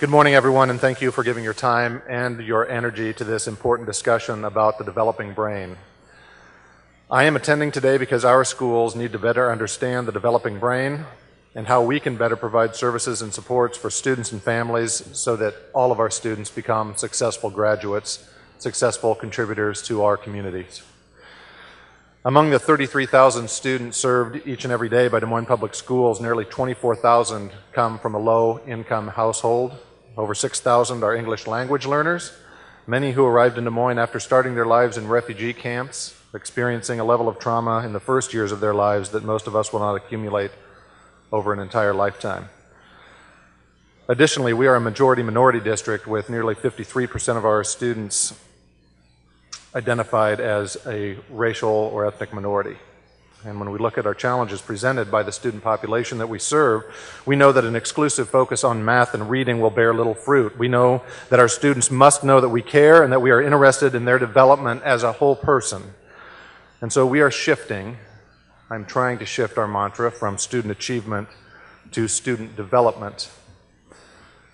Good morning, everyone, and thank you for giving your time and your energy to this important discussion about the developing brain. I am attending today because our schools need to better understand the developing brain and how we can better provide services and supports for students and families so that all of our students become successful graduates, successful contributors to our communities. Among the 33,000 students served each and every day by Des Moines Public Schools, nearly 24,000 come from a low-income household. Over 6,000 are English language learners, many who arrived in Des Moines after starting their lives in refugee camps, experiencing a level of trauma in the first years of their lives that most of us will not accumulate over an entire lifetime. Additionally, we are a majority-minority district with nearly 53% of our students identified as a racial or ethnic minority. And when we look at our challenges presented by the student population that we serve, we know that an exclusive focus on math and reading will bear little fruit. We know that our students must know that we care and that we are interested in their development as a whole person. And so we are shifting. I'm trying to shift our mantra from student achievement to student development.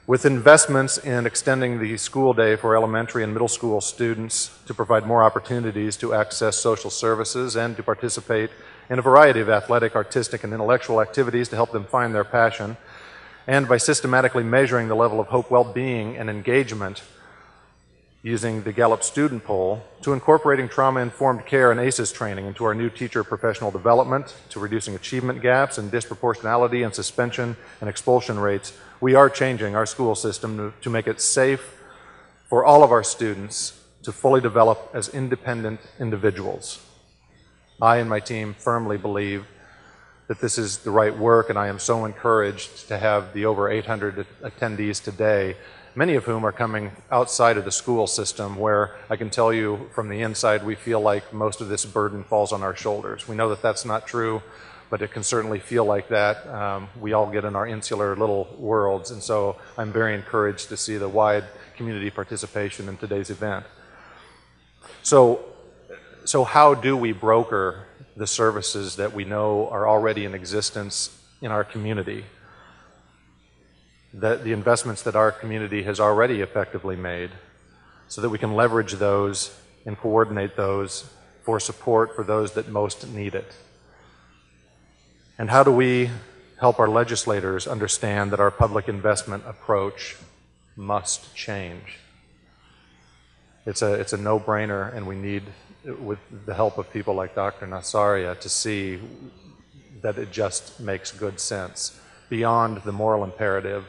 With investments in extending the school day for elementary and middle school students to provide more opportunities to access social services and to participate in a variety of athletic, artistic, and intellectual activities to help them find their passion, and by systematically measuring the level of hope, well-being, and engagement using the Gallup Student Poll, to incorporating trauma-informed care and ACEs training into our new teacher professional development, to reducing achievement gaps and disproportionality and suspension and expulsion rates, we are changing our school system to make it safe for all of our students to fully develop as independent individuals. I and my team firmly believe that this is the right work, and I am so encouraged to have the over 800 attendees today, many of whom are coming outside of the school system, where I can tell you from the inside we feel like most of this burden falls on our shoulders. We know that that's not true, but it can certainly feel like that. We all get in our insular little worlds, and so I'm very encouraged to see the wide community participation in today's event. So how do we broker the services that we know are already in existence in our community? The investments that our community has already effectively made, so that we can leverage those and coordinate those for support for those that most need it. And how do we help our legislators understand that our public investment approach must change? It's a no-brainer, and we need, with the help of people like Dr. Nassaria, to see that it just makes good sense beyond the moral imperative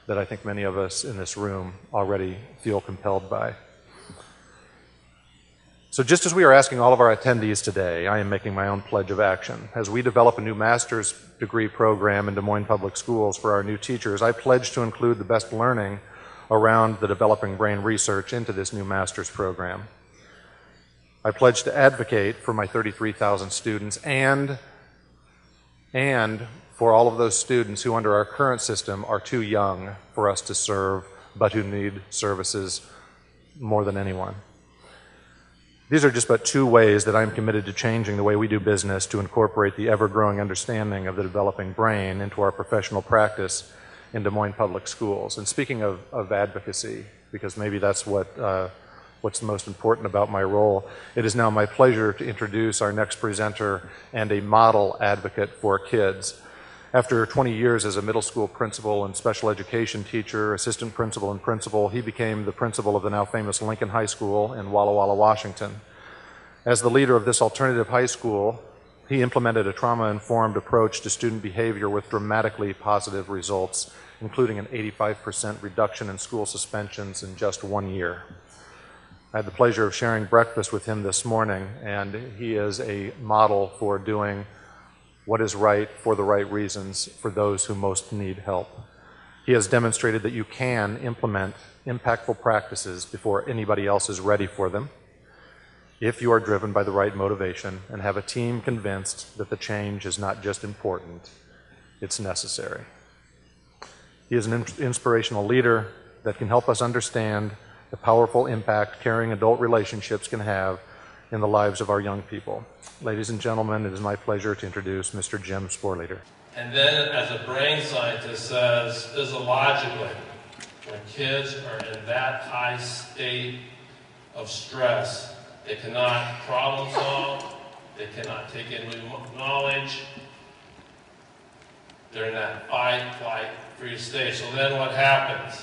that I think many of us in this room already feel compelled by. So just as we are asking all of our attendees today, I am making my own pledge of action. As we develop a new master's degree program in Des Moines Public Schools for our new teachers, I pledge to include the best learning around the developing brain research into this new master's program. I pledge to advocate for my 33,000 students and for all of those students who under our current system are too young for us to serve, but who need services more than anyone. These are just but two ways that I'm committed to changing the way we do business to incorporate the ever-growing understanding of the developing brain into our professional practice in Des Moines Public Schools. And speaking of advocacy, because maybe that's what's most important about my role, it is now my pleasure to introduce our next presenter and a model advocate for kids. After 20 years as a middle school principal and special education teacher, assistant principal and principal, he became the principal of the now famous Lincoln High School in Walla Walla, Washington. As the leader of this alternative high school, he implemented a trauma-informed approach to student behavior with dramatically positive results, including an 85% reduction in school suspensions in just 1 year. I had the pleasure of sharing breakfast with him this morning, and he is a model for doing what is right for the right reasons for those who most need help. He has demonstrated that you can implement impactful practices before anybody else is ready for them, if you are driven by the right motivation and have a team convinced that the change is not just important, it's necessary. He is an inspirational leader that can help us understand the powerful impact caring adult relationships can have in the lives of our young people. Ladies and gentlemen, it is my pleasure to introduce Mr. Jim Sporleder. And then, as a brain scientist says, physiologically, when kids are in that high state of stress, they cannot problem solve, they cannot take in new knowledge. They're in that fight, flight, freeze state. So then what happens?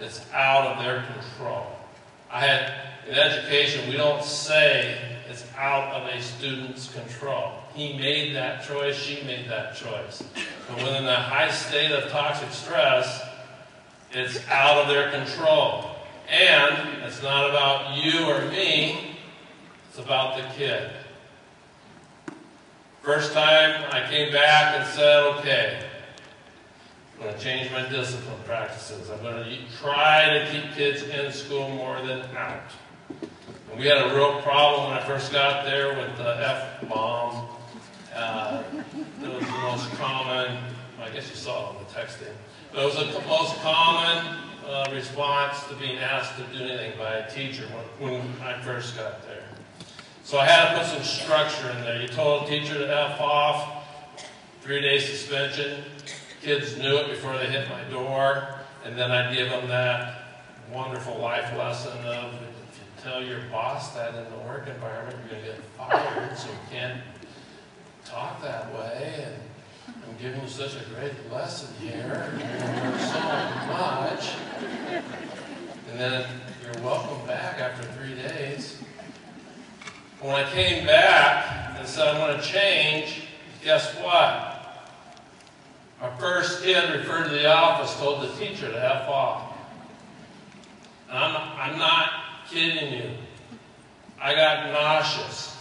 It's out of their control. In education, we don't say it's out of a student's control. He made that choice, she made that choice. But when in that high state of toxic stress, it's out of their control. And it's not about you or me, it's about the kid. First time I came back and said, okay, I'm going to change my discipline practices. I'm going to try to keep kids in school more than out. And we had a real problem when I first got there with the F-bomb. It was the most common, I guess you saw it on the texting, but it was the most common response to being asked to do anything by a teacher when I first got there. So I had to put some structure in there. You told a teacher to F off, 3-day suspension. Kids knew it before they hit my door, and then I'd give them that wonderful life lesson of, if you tell your boss that in the work environment, you're going to get fired, so you can't talk that way, and I'm giving you such a great lesson here, and learn so much, and then you're welcome back after 3 days. When I came back and said, I'm going to change, guess what? Our first kid referred to the office, told the teacher to F off. And I'm not kidding you. I got nauseous.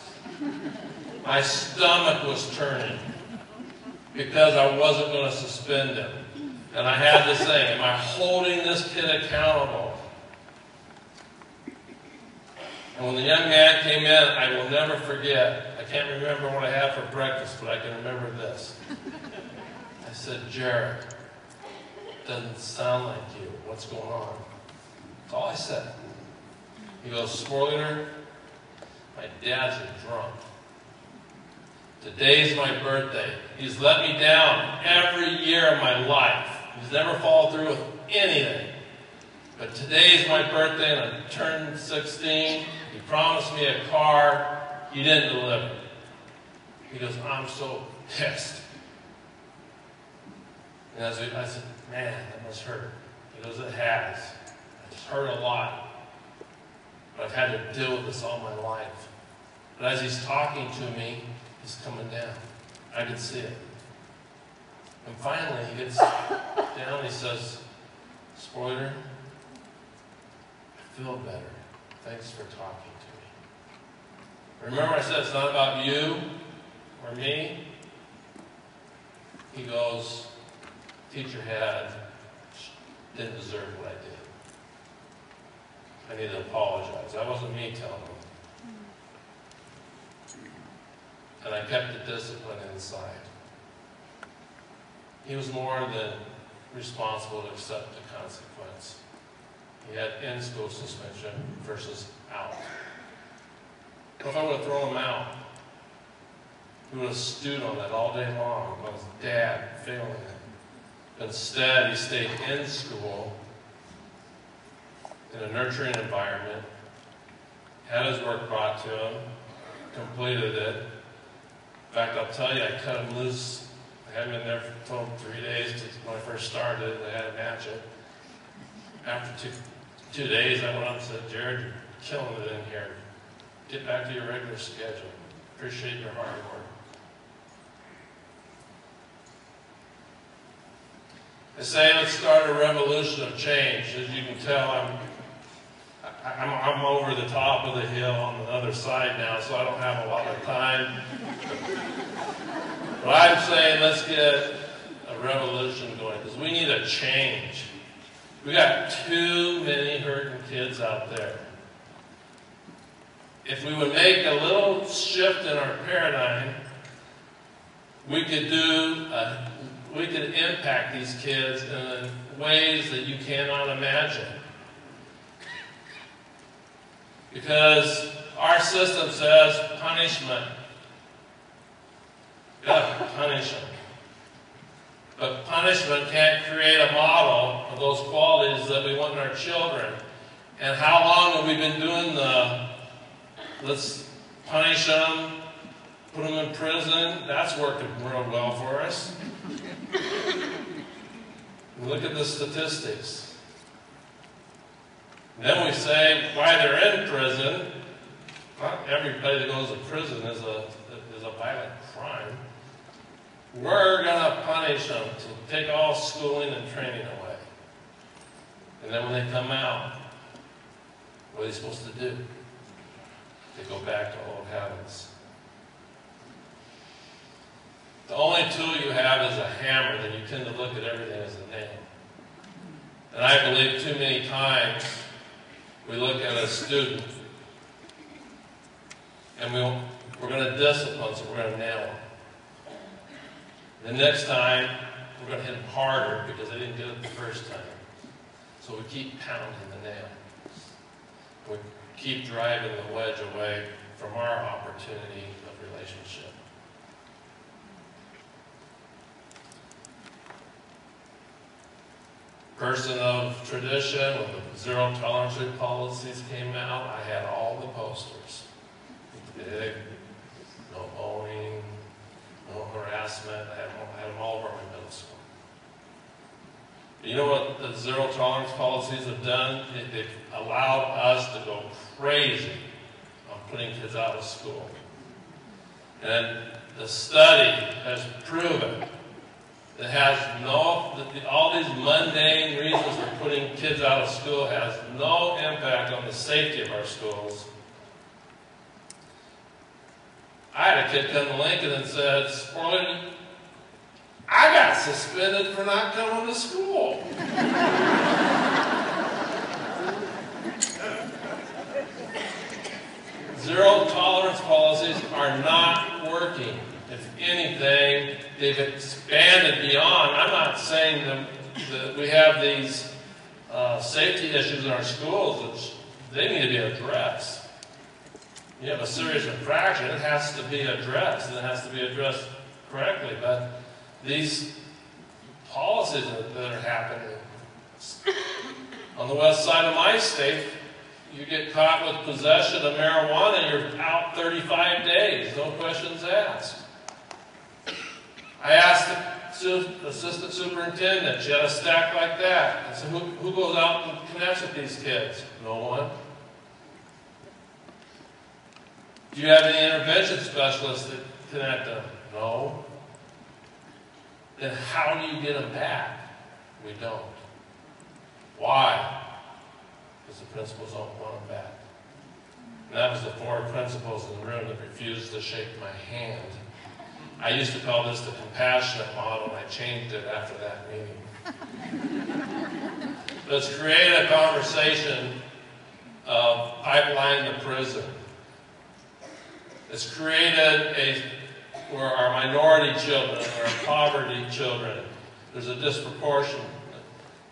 My stomach was turning because I wasn't going to suspend him. And I had to say, am I holding this kid accountable? And when the young man came in, I will never forget. I can't remember what I had for breakfast, but I can remember this. I said, Jared, doesn't sound like you. What's going on? That's all I said. He goes, Sporleder, my dad's a drunk. Today's my birthday. He's let me down every year of my life. He's never followed through with anything. But today's my birthday and I turned 16. He promised me a car. He didn't deliver. He goes, I'm so pissed. And I said, man, that must hurt. He goes, it has. It's hurt a lot. But I've had to deal with this all my life. But as he's talking to me, he's coming down. I can see it. And finally, he gets down and he says, Sporleder, I feel better. Thanks for talking to me. Remember I said it's not about you or me? He goes, teacher didn't deserve what I did. I need to apologize. That wasn't me telling him. And I kept the discipline inside. He was more than responsible to accept the consequence. He had in-school suspension versus out. If I would have thrown him out, he would have stewed on that all day long about his dad failing him. Instead, he stayed in school in a nurturing environment, had his work brought to him, completed it. In fact, I'll tell you, I cut him loose. I hadn't been there for 3 days when I first started. I had to match it. After two days, I went up and said, Jared, you're killing it in here. Get back to your regular schedule. Appreciate your hard work. I say let's start a revolution of change. As you can tell, I'm over the top of the hill on the other side now, so I don't have a lot of time. But I'm saying let's get a revolution going, because we need a change. We got too many hurting kids out there. If we would make a little shift in our paradigm, we could impact these kids in ways that you cannot imagine. Because our system says punishment. You gotta punish them. But punishment can't create a model of those qualities that we want in our children. And how long have we been doing let's punish them, put them in prison? That's working real well for us. Look at the statistics. Then we say why they're in prison. Not everybody that goes to prison is a violent crime. We're going to punish them to take all schooling and training away. And then when they come out, what are they supposed to do? They go back to old habits. The only tool you have is a hammer, then you tend to look at everything as a nail. And I believe too many times we look at a student and we're going to discipline, so we're going to nail them. The next time, we're going to hit them harder because they didn't do it the first time. So we keep pounding the nail. We keep driving the wedge away from our opportunity of relationship. Person of tradition, when the zero tolerance policies came out, I had all the posters. Big, no bullying, no harassment. I had them all over my middle school. You know what the zero tolerance policies have done? They've allowed us to go crazy on putting kids out of school. And the study has proven that all these mundane reasons for putting kids out of school has no impact on the safety of our schools. I had a kid come to Lincoln and said, "Sporleder, I got suspended for not coming to school." Zero tolerance policies are not working. If anything, they've expanded beyond. I'm not saying that we have these safety issues in our schools, which they need to be addressed. You have a serious infraction, it has to be addressed, and it has to be addressed correctly. But these policies that are happening on the west side of my state, you get caught with possession of marijuana, you're out 35 days, no questions asked. I asked the assistant superintendent, she had a stack like that. I said, who goes out and connects with these kids? No one. Do you have any intervention specialists that connect them? No. Then how do you get them back? We don't. Why? Because the principals don't want them back. And that was the 4 principals in the room that refused to shake my hand. I used to call this the compassionate model, and I changed it after that meeting. Let's create a conversation of pipeline to prison. It's created where our minority children, our poverty children, there's a disproportion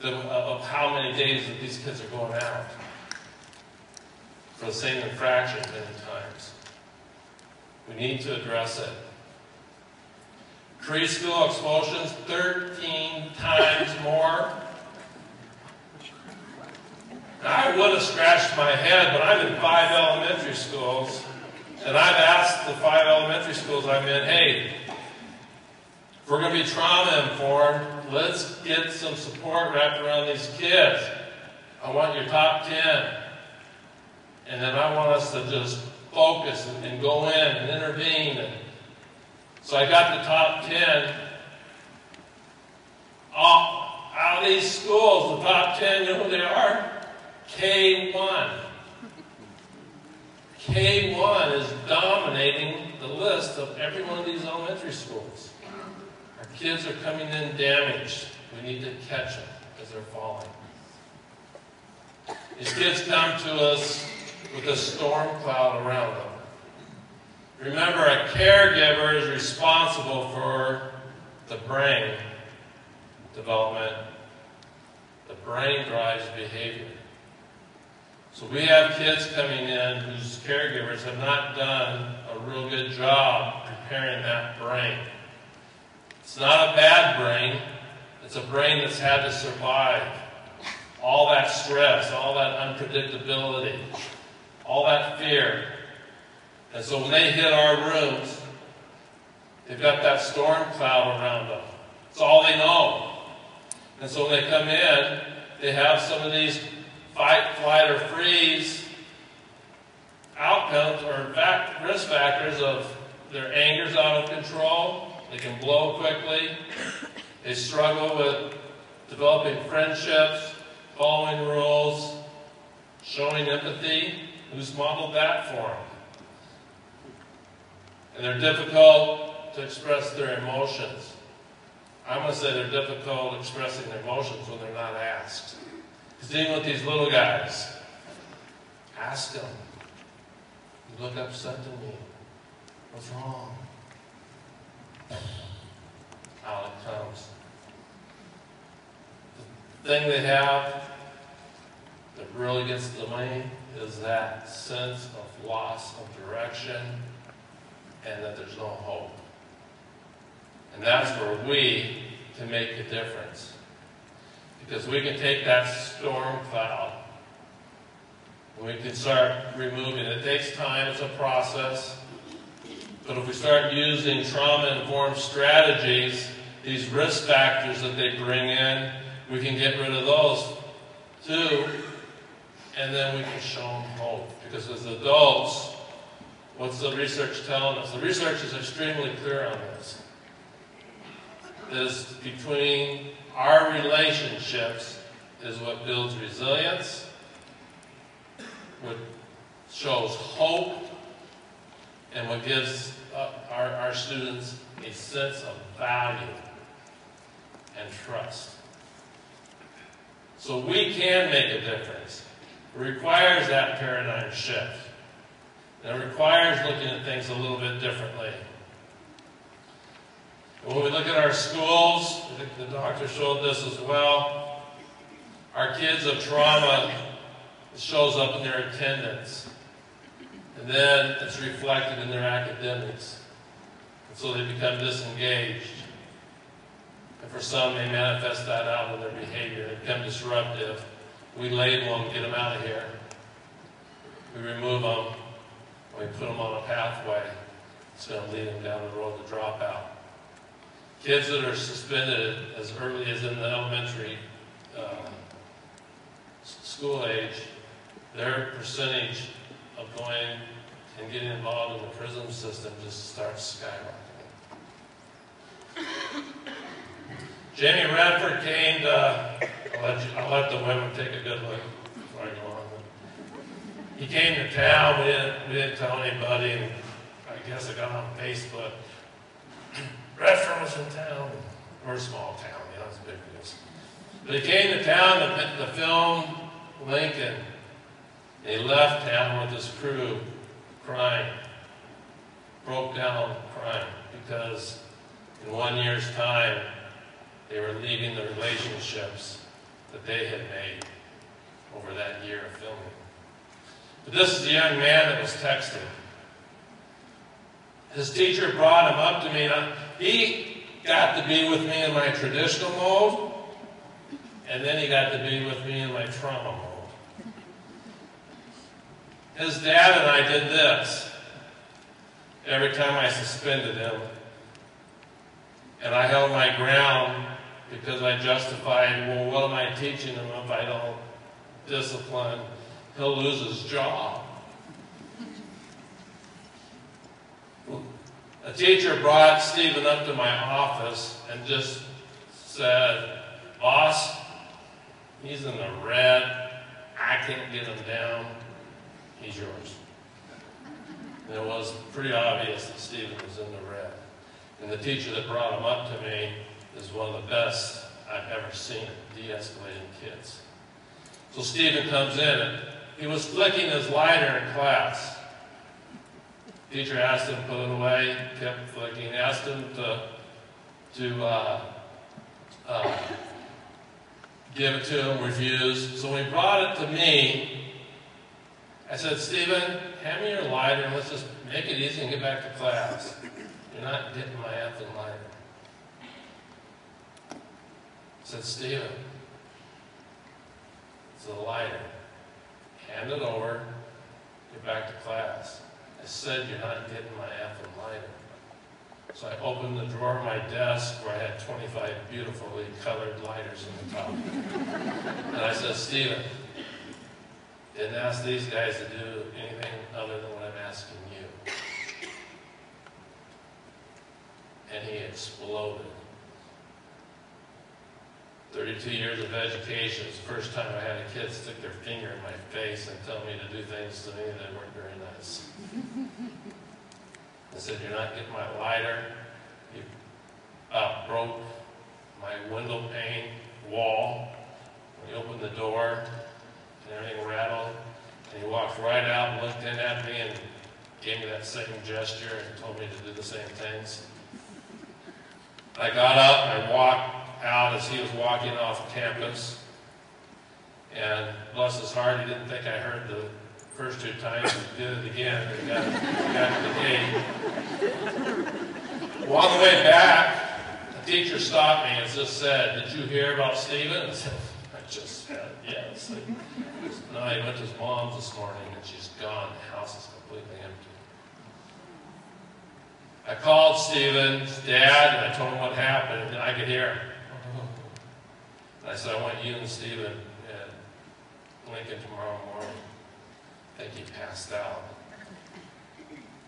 of how many days that these kids are going out for the same infraction many times. We need to address it. Preschool expulsions, 13 times more. Now, I would have scratched my head, but I'm in 5 elementary schools. And I've asked the 5 elementary schools I'm in, hey, if we're going to be trauma-informed, let's get some support wrapped around these kids. I want your top 10. And then I want us to just focus and go in and intervene. So I got the top 10. Out of these schools, the top 10, you know who they are? K-1. K-1 is dominating the list of every one of these elementary schools. Our kids are coming in damaged. We need to catch them as they're falling. These kids come to us with a storm cloud around them. Remember, a caregiver is responsible for the brain development. The brain drives behavior. So we have kids coming in whose caregivers have not done a real good job preparing that brain. It's not a bad brain. It's a brain that's had to survive all that stress, all that unpredictability, all that fear. And so when they hit our rooms, they've got that storm cloud around them. It's all they know. And so when they come in, they have some of these fight, flight, or freeze outcomes or risk factors of their anger's out of control. They can blow quickly. They struggle with developing friendships, following rules, showing empathy. Who's modeled that for them? And they're difficult to express their emotions. I'm going to say they're difficult expressing their emotions when they're not asked. Because even with these little guys, ask them. You look upset to me. What's wrong? Out it comes. The thing they have that really gets to me is that sense of loss of direction and that there's no hope. And that's where we can make a difference. Because we can take that storm cloud and we can start removing it. It takes time, it's a process. But if we start using trauma-informed strategies, these risk factors that they bring in, we can get rid of those too, and then we can show them hope. Because as adults, what's the research telling us? The research is extremely clear on this. Is between our relationships is what builds resilience, what shows hope, and what gives our students a sense of value and trust. So we can make a difference. It requires that paradigm shift. And it requires looking at things a little bit differently. And when we look at our schools, I think the doctor showed this as well, our kids of trauma, it shows up in their attendance. And then it's reflected in their academics. And so they become disengaged. And for some, they manifest that out in their behavior. They become disruptive. We label them, get them out of here. We remove them. We put them on a pathway. It's going to lead them down the road to dropout. Kids that are suspended as early as in the elementary school age, their percentage of going and getting involved in the prison system just starts skyrocketing. Jamie Radford came to, I'll let the women take a good look before I go on. He came to town, we didn't tell anybody, and I guess I got on Facebook. Radford was in town. We're a small town, you know, it's big news. But he came to town to film Lincoln. And he left town with his crew crying, broke down crying, because in 1 year's time, they were leaving the relationships that they had made over that year of filming. But this is the young man that was texting. His teacher brought him up to me, and he got to be with me in my traditional mode, and then he got to be with me in my trauma mode. His dad and I did this every time I suspended him. And I held my ground because I justified, well, what am I teaching him if I don't discipline? He'll lose his job. A teacher brought Stephen up to my office and just said, "Boss, he's in the red. I can't get him down. He's yours." And it was pretty obvious that Stephen was in the red. And the teacher that brought him up to me is one of the best I've ever seen at de-escalating kids. So Stephen comes in, and he was flicking his lighter in class. Teacher asked him to put it away, kept flicking. Asked him to give it to him, refused. So when he brought it to me, I said, "Stephen, hand me your lighter and let's just make it easy and get back to class. You're not getting my effing lighter." said, Stephen, it's a lighter. Hand it over, get back to class. I said, you're not getting my effing lighter. So I opened the drawer of my desk where I had 25 beautifully colored lighters in the top. And I said, Stephen, didn't ask these guys to do anything other than what I'm asking you. And he exploded. 32 years of education. It's the first time I had a kid stick their finger in my face and tell me to do things to me that weren't very nice. I said, you're not getting my lighter. You broke my window pane wall when you opened the door and everything rattled. And he walked right out and looked in at me and gave me that same gesture and told me to do the same things. I got up and I walked out as he was walking off campus. And bless his heart, he didn't think I heard the first 2 times. He did it again. He got to the gate. Well, on the way back, the teacher stopped me and just said, did you hear about Stephen? I just said, yes. No, he went to his mom's this morning and she's gone. The house is completely empty. I called Stephen's dad and I told him what happened and I could hear him. And I said, I want you and Stephen at Lincoln tomorrow morning. I think he passed out.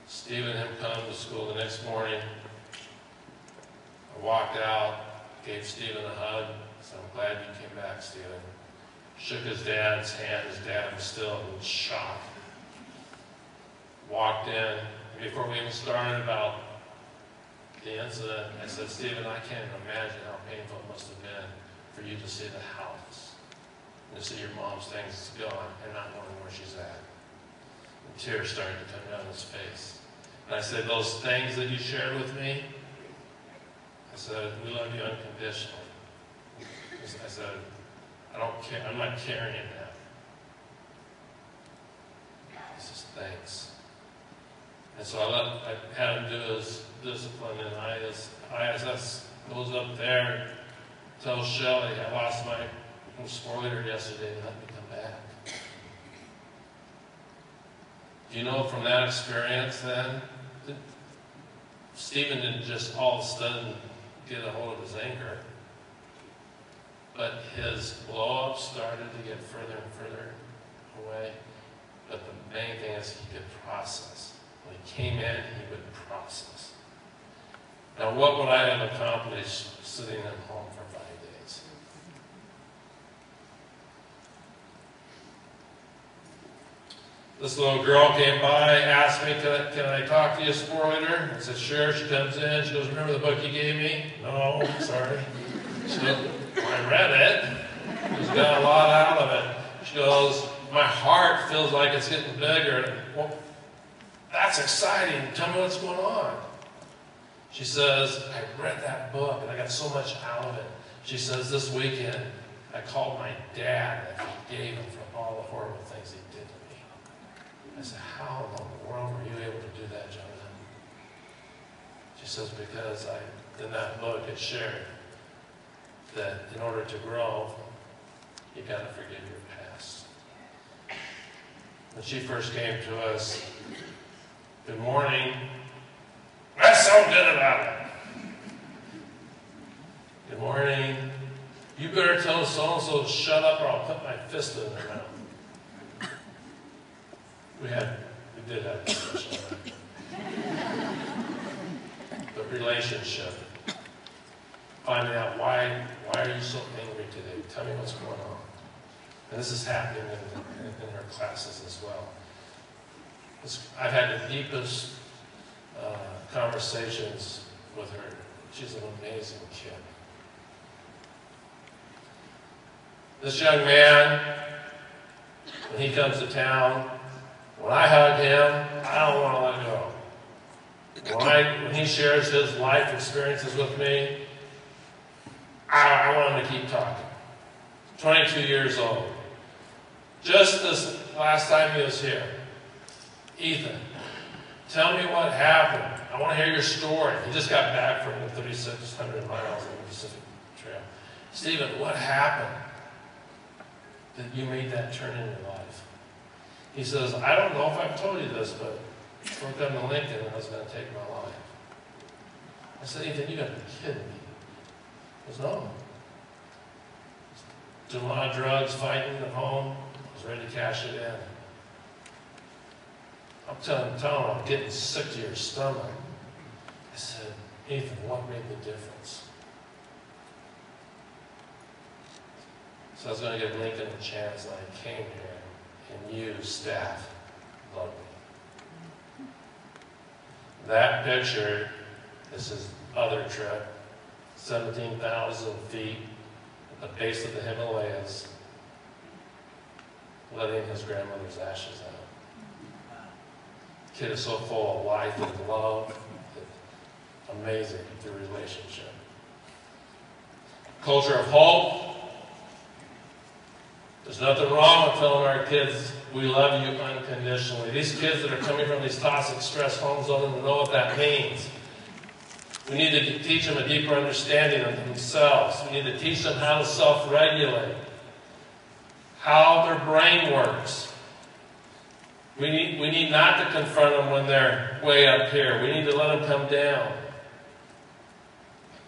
Stephen and him come to school the next morning. I walked out, gave Stephen a hug. Said, I'm glad you came back, Stephen. Shook his dad's hand. His dad was still in shock. Walked in. Before we even started about the incident, I said, Stephen, I can't imagine how painful it must have been for you to see the house and to see your mom's things gone and not knowing where she's at. And tears started to come down his face. And I said, those things that you shared with me, I said, we love you unconditionally. I said, I don't care, I'm not carrying that. He says, thanks. And so I had him do his discipline, and ISS goes up there, tells Shelley, I lost my Sporleder yesterday, and let me come back. Do you know from that experience then, Stephen didn't just all of a sudden get a hold of his anger, but his blow-up started to get further and further away. But the main thing is he could process. When he came in, he would process. Now, what would I have accomplished sitting at home for 5 days? This little girl came by, asked me, can I talk to you, Sporleder? I said, sure. She comes in. She goes, remember the book you gave me? No, sorry. She goes, I read it. She's got a lot out of it. She goes, my heart feels like it's getting bigger. Well, that's exciting. Tell me what's going on. She says, I read that book and I got so much out of it. She says, this weekend, I called my dad and I forgave him for all the horrible things he did to me. I said, how in the world were you able to do that, Jonathan? She says, because in that book it shared that in order to grow, you got to forgive your past. When she first came to us, good morning. That's so good about it. Good morning. You better tell so-and-so to shut up or I'll put my fist in their mouth. We did have a discussion on that. The relationship. Finding out why are you so angry today? Tell me what's going on. And this is happening in her classes as well. I've had the deepest conversations with her. She's an amazing kid. This young man, when he comes to town, when I hug him, I don't want to let go. When he shares his life experiences with me, I want him to keep talking. 22 years old. Just this last time he was here, Ethan, tell me what happened. I want to hear your story. He just got back from the 3,600 miles on the Pacific Trail. Stephen, what happened that you made that turn in your life? He says, I don't know if I've told you this, but before I come to Lincoln, I was going to take my life. I said, Ethan, you got to be kidding me. He goes, no. Doing a lot of drugs, fighting at home. I was ready to cash it in. I'm telling him, I'm getting sick to your stomach. I said, Ethan, what made the difference? So I was going to give Lincoln a chance, and I came here, and you, staff, loved me. That picture is his other trip, 17,000 feet at the base of the Himalayas, letting his grandmother's ashes out. Kid is so full of life and love. Amazing, the relationship. Culture of hope. There's nothing wrong with telling our kids we love you unconditionally. These kids that are coming from these toxic stress homes don't even know what that means. We need to teach them a deeper understanding of themselves. We need to teach them how to self-regulate, how their brain works. We need not to confront them when they're way up here. We need to let them come down.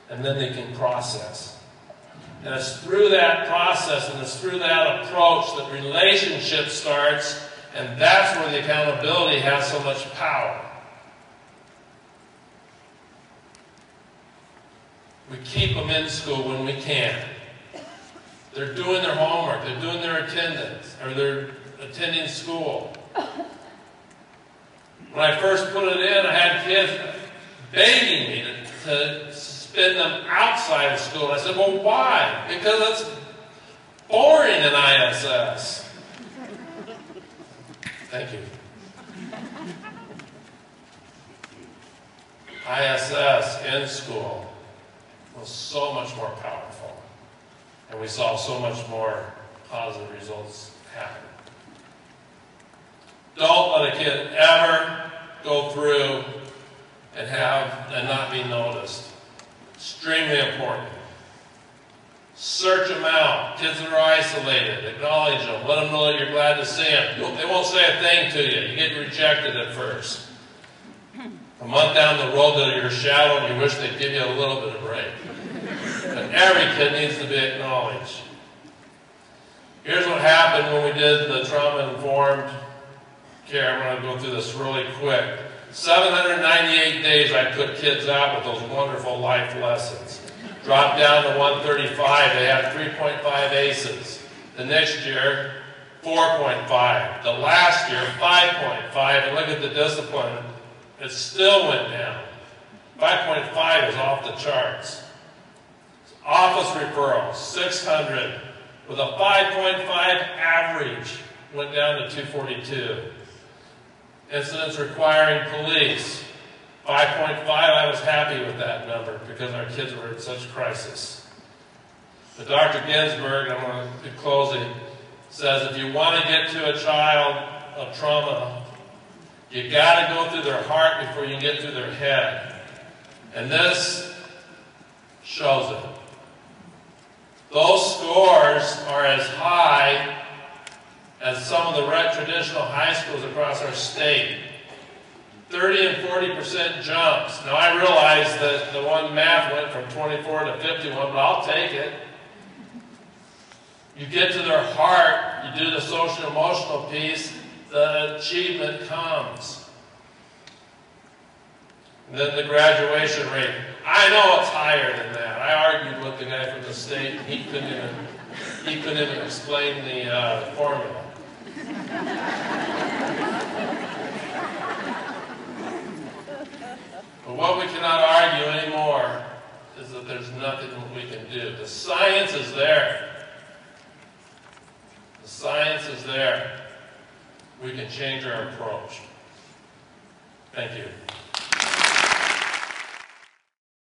And then they can process. And it's through that process and it's through that approach that relationship starts, and that's where the accountability has so much power. We keep them in school when we can. They're doing their homework, they're doing their attendance, or they're attending school. When I first put it in, I had kids begging me to spend them outside of school. And I said, well, why? Because it's boring in ISS. Thank you. ISS in school was so much more powerful. And we saw so much more positive results happen. Don't let a kid ever go through and not be noticed. Extremely important. Search them out. Kids that are isolated, acknowledge them. Let them know that you're glad to see them. They won't say a thing to you. You get rejected at first. A month down the road, they're your shadow, and you wish they'd give you a little bit of break. But every kid needs to be acknowledged. Here's what happened when we did the trauma-informed care. I'm going to go through this really quick. 798 days I put kids out with those wonderful life lessons. Dropped down to 135. They had 3.5 ACEs. The next year, 4.5. The last year, 5.5. And look at the discipline. It still went down. 5.5 is off the charts. Office referrals, 600. With a 5.5 average, went down to 242. Incidents requiring police, 5.5, I was happy with that number because our kids were in such crisis. But Dr. Ginsburg, I'm going to be closing, says if you want to get to a child of trauma, you got to go through their heart before you get through their head. And this shows it. Those scores are as high as some of the traditional high schools across our state. 30 and 40% jumps. Now I realize that the one math went from 24 to 51, but I'll take it. You get to their heart, you do the social emotional piece, the achievement comes. And then the graduation rate. I know it's higher than that. I argued with the guy from the state, and he couldn't even explain the formula. But what we cannot argue anymore is that there's nothing we can do. The science is there. The science is there. We can change our approach. Thank you.